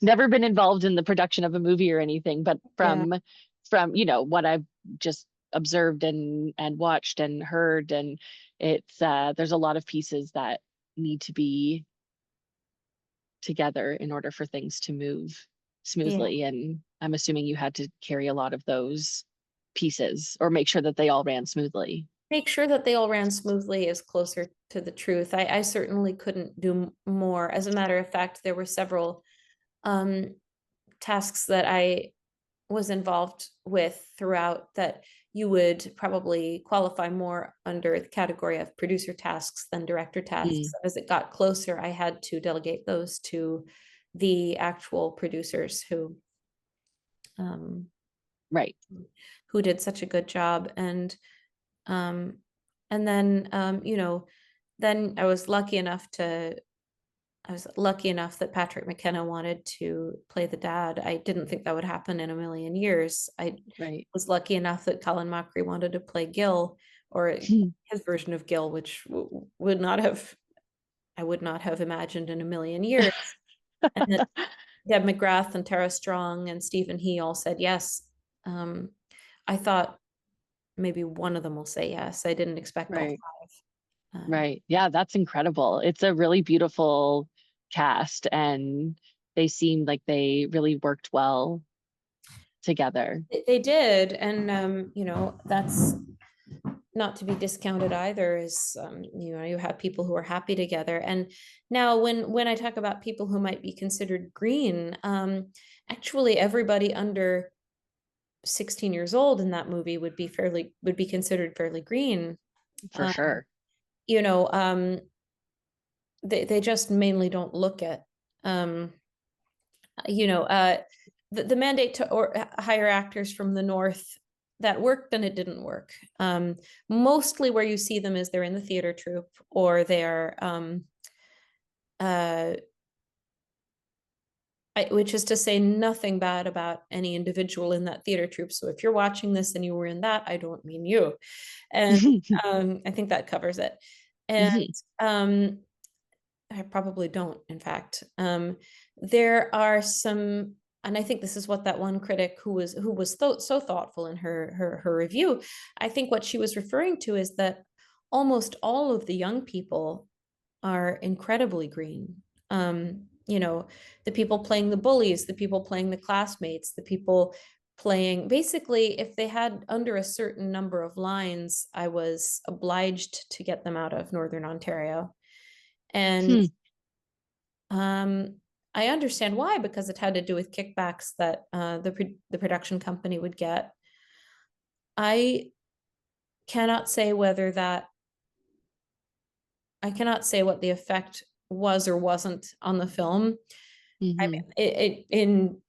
never been involved in the production of a movie or anything, but Yeah. from what I've just observed and watched and heard, and it's there's a lot of pieces that need to be together in order for things to move Yeah. smoothly. And I'm assuming you had to carry a lot of those pieces or make sure that they all ran smoothly. Make sure that they all ran smoothly is closer to the truth. I certainly couldn't do more. As a matter of fact, there were several um, tasks that I was involved with throughout that you would probably qualify more under the category of producer tasks than director tasks. Mm, As it got closer, I had to delegate those to the actual producers um, right, who did such a good job. Um, and then then I was lucky enough that Patrick McKenna wanted to play the dad. I didn't think that would happen in a million years. I right. was lucky enough that Colin Mockery wanted to play Gil, or his version of Gil, which would not have I would not have imagined in a million years. And that Deb McGrath and Tara Strong and Stephen He all said yes. Um, I thought maybe one of them will say yes. I didn't expect all Right. five. Right. Yeah, that's incredible. It's a really beautiful cast, and they seem like they really worked well together. They did, and that's not to be discounted either. Is you have people who are happy together, and now when I talk about people who might be considered green, actually everybody under 16 years old in that movie would be considered fairly green. For Um, sure. you know, they just mainly don't look at um, you know, the mandate to or hire actors from the north that worked and it didn't work. Mostly where you see them is they're in the theater troupe or they're uh, which is to say nothing bad about any individual in that theater troupe. So if you're watching this and you were in that, I don't mean you. And I think that covers it. And um, I probably don't, in fact. There are some, and I think this is what that one critic who was so thoughtful in her review. I think what she was referring to is that almost all of the young people are incredibly green. The people playing the bullies, the people playing the classmates, the people playing basically, if they had under a certain number of lines, I was obliged to get them out of Northern Ontario. And um, I understand why, because it had to do with kickbacks that the production company would get. I cannot say whether that I cannot say what the effect was or wasn't on the film. I Hmm. mean,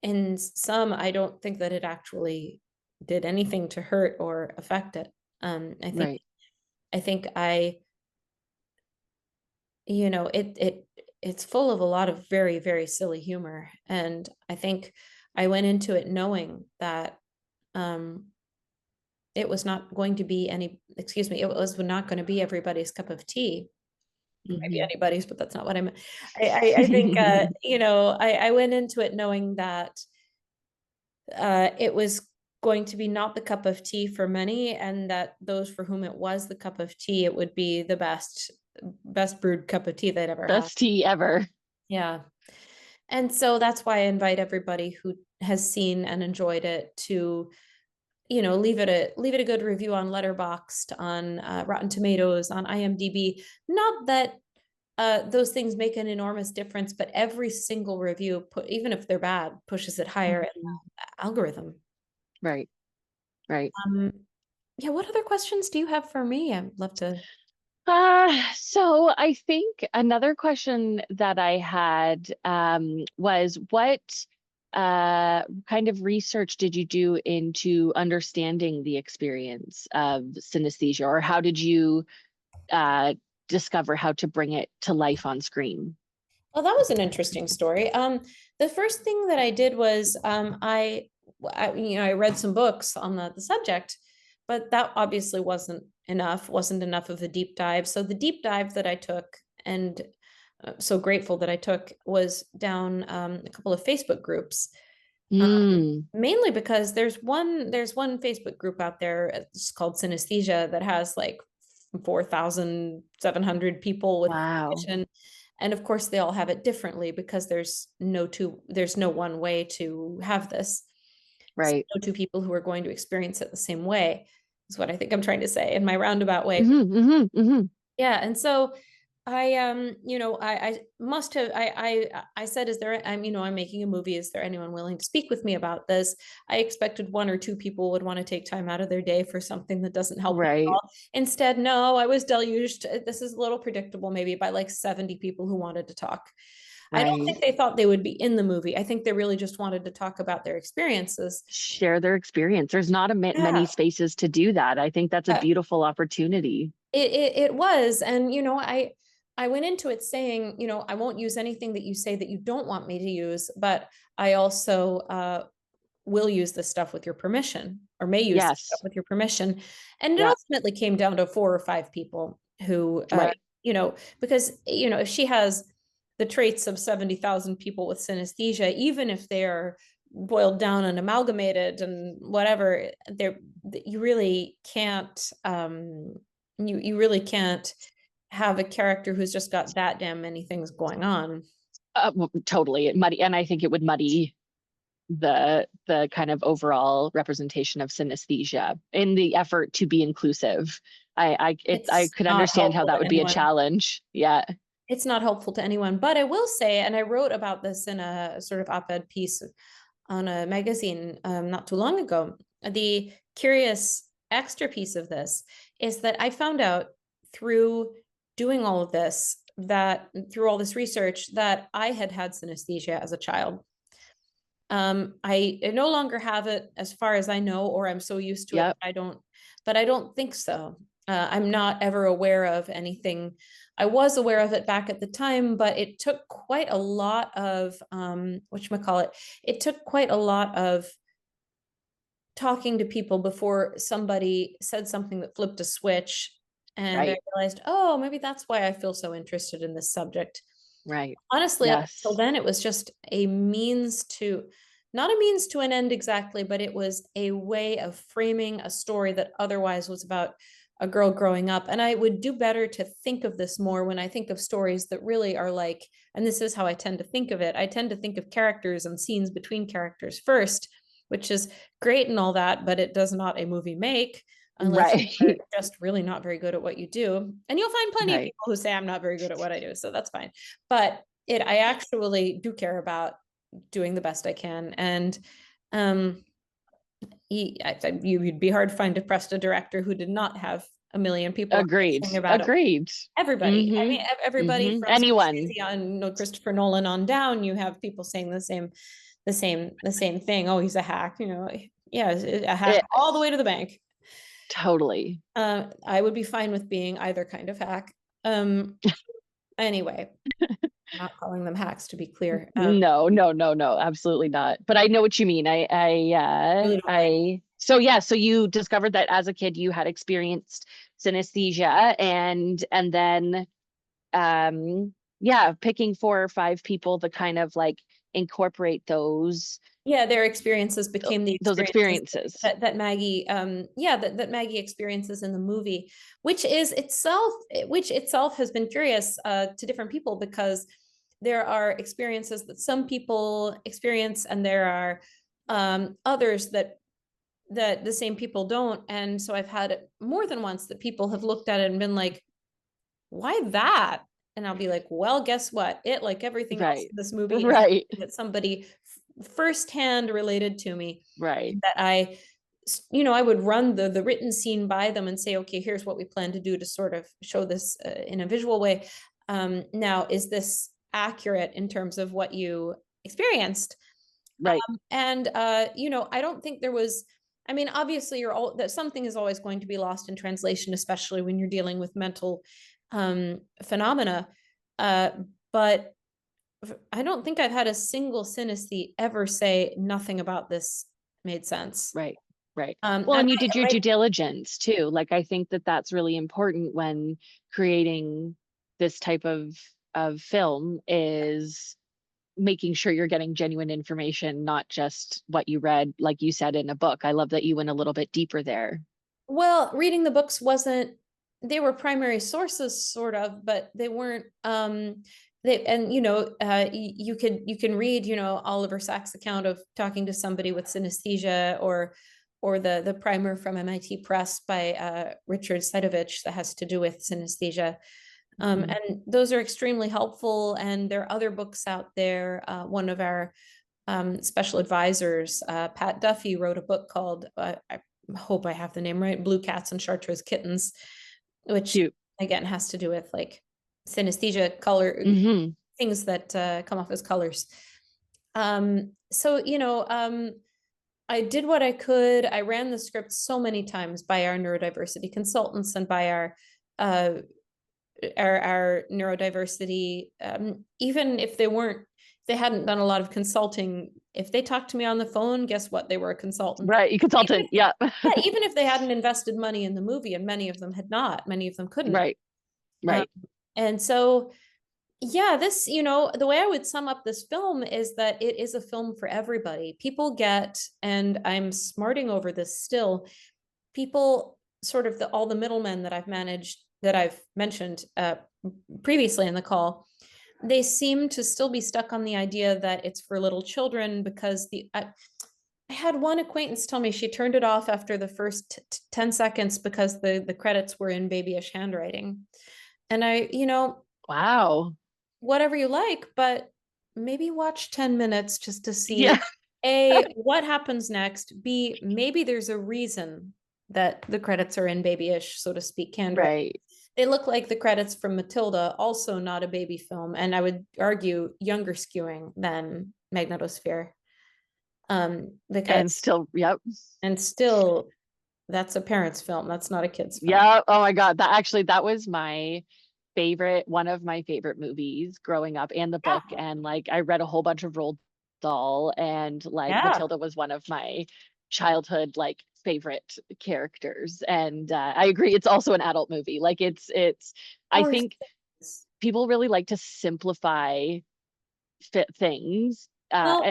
in some, I don't think that it actually did anything to hurt or affect it. I think Right. I think I it's full of a lot of very, very silly humor. And I think I went into it knowing that um, it was not going to be it was not going to be everybody's cup of tea. Maybe Hmm. anybody's, but that's not what I meant. I think, I went into it knowing that it was going to be not the cup of tea for many, and that those for whom it was the cup of tea, it would be the best brewed cup of tea they'd ever had. Best tea ever. Yeah. And so that's why I invite everybody who has seen and enjoyed it to, leave it a good review on Letterboxd, on Rotten Tomatoes, on IMDb. Not that those things make an enormous difference, but every single review, even if they're bad, pushes it higher in Mhm. the algorithm. Right. Right. Yeah, what other questions do you have for me? I'd love to. So I think another question that I had was what kind of research did you do into understanding the experience of synesthesia, or how did you uh, discover how to bring it to life on screen? Well, that was an interesting story. The first thing that I did was I read some books on the subject, but that obviously wasn't enough of a deep dive. So the deep dive that I took, and so grateful that I took was down a couple of Facebook groups, Mm, mainly because there's one Facebook group out there, it's called Synesthesia, that has like 4,700 people with wow. condition. And of course, they all have it differently because there's no one way to have this. So Right. no two people who are going to experience it the same way is what I think I'm trying to say in my roundabout way. Hmm, hmm, hmm. Yeah, and so I must have I said, is there, I'm making a movie. Is there anyone willing to speak with me about this? I expected one or two people would want to take time out of their day for something that doesn't help them at Right. all. Instead, no, I was deluged. This is a little predictable, maybe by like 70 people who wanted to talk. I don't Right. think they thought they would be in the movie. I think they really just wanted to talk about their experiences. Share their experience. There's not many Yeah. spaces to do that. I think that's a Uh, beautiful opportunity. it was, and I went into it saying, I won't use anything that you say that you don't want me to use, but I also will use this stuff with your permission, or may use this stuff Yes. with your permission. And it Yeah. ultimately came down to 4 or 5 people who, Right. because if she has the traits of 70,000 people with synesthesia, even if they're boiled down and amalgamated and whatever, they're you really can't you really can't have a character who's just got that damn many things going on. Totally. It muddy, and I think it would muddy the kind of overall representation of synesthesia in the effort to be inclusive. I It's could not understand how helpful that to would be a anyone. challenge. Yeah. It's not helpful to anyone, but I will say, and I wrote about this in a sort of op-ed piece on a magazine not too long ago. The curious extra piece of this is that I found out through doing all of this, that through all this research, that I had synesthesia as a child. I no longer have it as far as I know, or I'm so used to it Yep. that I don't think so. I'm not ever aware of anything. I was aware of it back at the time, but it took quite a lot of whatchamacallit, it took quite a lot of talking to people before somebody said something that flipped a switch. And I Right. realized, oh, maybe that's why I feel so interested in this subject. Right. Honestly, up until Yes. then, it was just a means to, not a means to an end exactly, but it was a way of framing a story that otherwise was about a girl growing up. And I would do better to think of this more when I think of stories that really are like, and this is how I tend to think of it. I tend to think of characters and scenes between characters first, which is great and all that, but it does not a movie make unless Right. you're just really not very good at what you do. And you'll find plenty of Right. people who say I'm not very good at what I do, so that's fine. But I actually do care about doing the best I can. And um, you'd be hard to find a director who did not have a million people Agreed. saying about it. Agreed. Everybody. I Mm-hmm. mean, everybody Mm-hmm. from Anyone. Scorsese on, Christopher Nolan on down. You have people saying the same thing. Oh, he's a hack. Yeah, a hack It, all the way to the bank. totally. I would be fine with being either kind of hack. Um, anyway, I'm not calling them hacks, to be clear. No, no, no, no, absolutely not. But I know what you mean. Really don't like. So yeah, so you discovered that as a kid you had experienced synesthesia and then yeah, picking 4 or 5 people to kind of like incorporate Yeah, their experiences became the those experiences experiences. that Maggie, that Maggie experiences in the movie, which itself has been curious to different people, because there are experiences that some people experience, and there are others that the same people don't. And so I've had it more than once that people have looked at it and been like, "Why that?" And I'll be like, "Well, guess what? It, like everything else Right. in this movie, is Right. something that somebody firsthand related to me, Right. that I would run the written scene by them and say, okay, here's what we plan to do to sort of show this in a visual way. Now, is this accurate in terms of what you experienced? Right. And I don't think there was. I mean, obviously, you're all that something is always going to be lost in translation, especially when you're dealing with mental phenomena. Uh, but I don't think I've had a single synesthete ever say nothing about this made sense. Right. Right. Well, And and you did your my due diligence too. Like I think that that's really important when creating this type of of film is making sure you're getting genuine information, not just what you read, like you said, in a book. I love that you went a little bit deeper there. Well, reading the books wasn't, they were primary sources sort of, but they weren't they, and you can read, Oliver Sacks' account of talking to somebody with synesthesia, or the primer from MIT Press by Richard Sedovich that has to do with synesthesia. Mhm. And those are extremely helpful. And there are other books out there. One of our special advisors, Pat Duffy, wrote a book called, I hope I have the name right, Blue Cats and Chartreuse Kittens, which Cute. again has to do with like synesthesia, color, Hmm. things that come off as colors. So, I did what I could. I ran the script so many times by our neurodiversity consultants and by uh, our neurodiversity, even if they hadn't done a lot of consulting, if they talked to me on the phone, guess what? They were a consultant. Right. Consultant. Yeah. Yeah, even if they hadn't invested money in the movie, and many of them had not, many of them couldn't. Right. Um, Right. and so, yeah, this, the way I would sum up this film is that it is a film for everybody. People get, and I'm smarting over this still, people sort of all the middlemen that I've mentioned previously in the call, they seem to still be stuck on the idea that it's for little children because I had one acquaintance tell me she turned it off after the first 10 seconds because the credits were in babyish handwriting. And Wow. whatever you like, but maybe watch 10 minutes just to see Yeah. A, what happens next, B, maybe there's a reason that the credits are in babyish, so to speak, handwriting. Right. They look like the credits from Matilda, also not a baby film, and I would argue younger skewing than Magnetosphere. Because And still, yep. and still that's a parent's film. That's not a kid's film. Yeah. Oh my God. That was my favorite, one of my favorite movies growing up, and the book. Yeah. And like I read a whole bunch of Roald Dahl, and like Yeah. Matilda was one of my childhood like favorite characters. And I agree, it's also an adult movie. Like it's I Or think people really like to simplify fit things, well,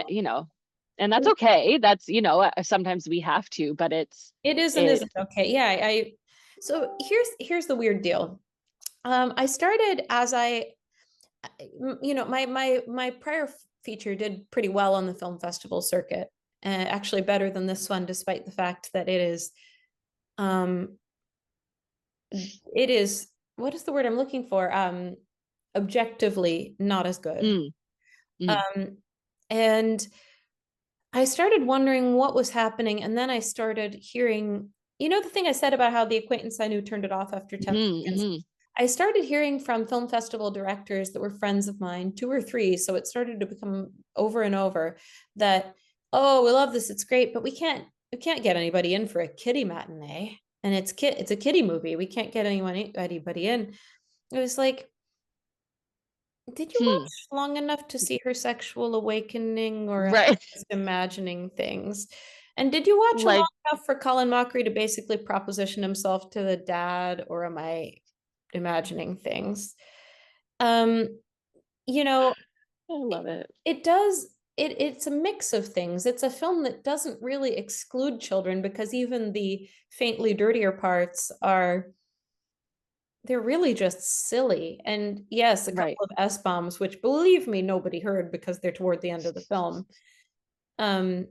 and that's okay. That's, sometimes we have to, but it is and it isn't okay. Yeah, I so here's the weird deal. I started as my prior feature did pretty well on the film festival circuit, actually better than this one, despite the fact that um, it is, what is the word I'm looking for? Objectively not as good. mm, mm, Um, and I started wondering what was happening, and then I started hearing, the thing I said about how the acquaintance I knew turned it off after 10 mhm, seconds. mhm. I started hearing from film festival directors that were friends of mine, two or three. So it started to become over and over that, oh, we love this, it's great, but we can't get anybody in for a kiddie matinee. And it's a kiddie movie. We can't get anybody in. It was like, did you Hmm. watch long enough to see her sexual awakening, or am I Right. just imagining things? And did you watch long Like, enough for Colin Mockery to basically proposition himself to the dad, or am I imagining things? Um, you know, I love it. it does it's a mix of things. It's a film that doesn't really exclude children, because even the faintly dirtier parts are, they're really just silly. And yes, a couple Right. of S-bombs, which believe me, nobody heard because they're toward the end of the film. Um,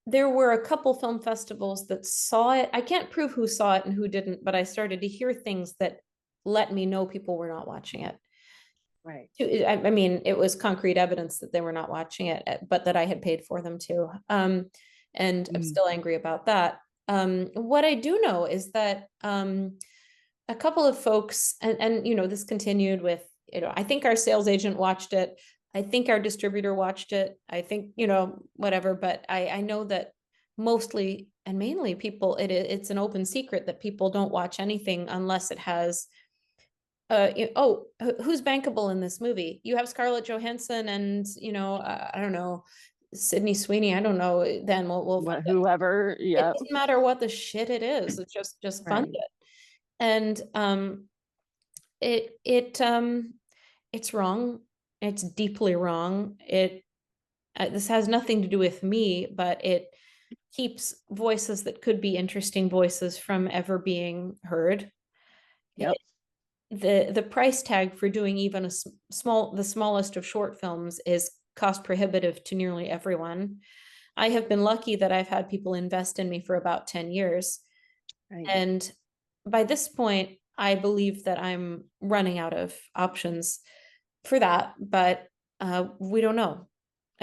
there were a couple film festivals that saw it. I can't prove who saw it and who didn't, but I started to hear things that let me know people were not watching it. Right. I mean, it was concrete evidence that they were not watching it, but that I had paid for them to. And I'm Mm, still angry about that. What I do know is that a couple of folks, and this continued with, I think our sales agent watched it. I think our distributor watched it. I think, whatever, but I know that mostly and mainly people, it's an open secret that people don't watch anything unless it has who's bankable in this movie? You have Scarlett Johansson and, I don't know, Sydney Sweeney. I don't know. Then we'll fund it. whoever. It Yeah. doesn't matter what the shit it is. It's just fund Right. it. And it it's wrong. It's deeply wrong. This has nothing to do with me, but it keeps voices that could be interesting voices from ever being heard. Yep. The price tag for doing even the smallest of short films is cost prohibitive to nearly everyone. I have been lucky that I've had people invest in me for about 10 years. Right. And by this point, I believe that I'm running out of options for that, but we don't know.